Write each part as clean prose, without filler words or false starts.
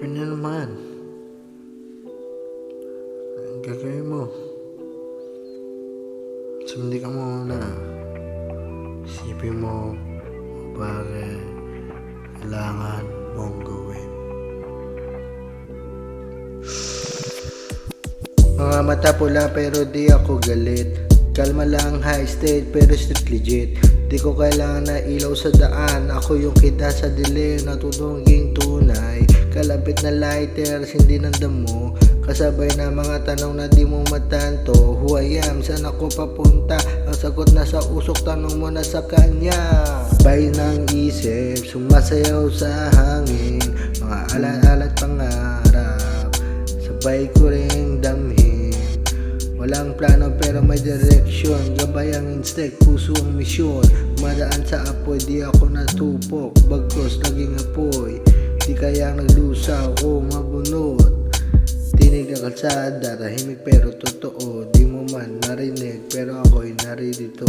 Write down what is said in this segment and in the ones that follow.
Yun na naman. Ang gagawin mo. Sumindi ka muna. Isipin mo bakit kailangan mong gawin. Mga mata pula pero di ako galit. Kalma lang, high state pero strict legit. Di ko kailangan na ilaw sa daan. Ako yung kita sa dilim, natutungking tunay. Kalapit na lighters, hindi nandamo. Kasabay na mga tanong na di mo matanto. Who I am, saan ako papunta? Ang sagot na sa usok, tanong mo na sa kanya. Bay ng isip, sumasayaw sa hangin. Mga alat-alat pangarap, sabay ko ring damhin. Walang plano pero may direksyon. Gabay ang instinct, puso ang misyon. Madaan sa apoy, di ako natupok. Bagkos naging apoy, di kaya naglusaw o mabunot. Tinig na kalsada, tahimik pero totoo. Di mo man narinig pero ako'y naririto.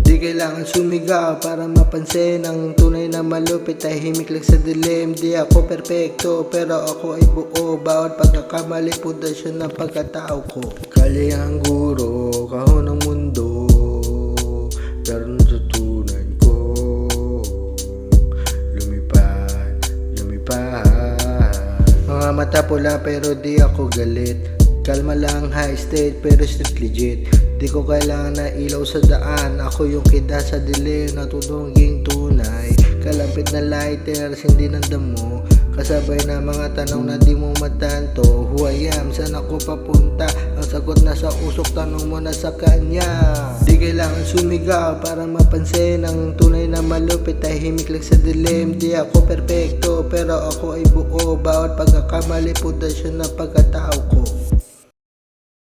Di kailangan sumigaw para mapansin ang tunay na malupit. Tahimik lang sa dilim. Di ako perpekto pero ako ay buo. Bawat pagkakamali, pundasyon ng pagkatao ko. Kali ang guro, kahon ng mundo, pero natutunan ko lumipad. Mga mata pula pero di ako galit. Kalma lang, high state pero strict legit. Di ko kailangan na ilaw sa daan. Ako yung kita sa dilim, natutungking tunay. Kalapit na lighters, hindi nandamo. Kasabay na mga tanong na di mo matanto. Who I am, saan ako papunta? Ang sagot na sa usok, tanong mo na sa kanya. Di kailangan sumigaw para mapansin ang tunay na malupit. Tahimik lang sa dilim. Di ako perpekto pero ako ay buo. Bawat pagkakamali, pundasyon ng pagkatao ko.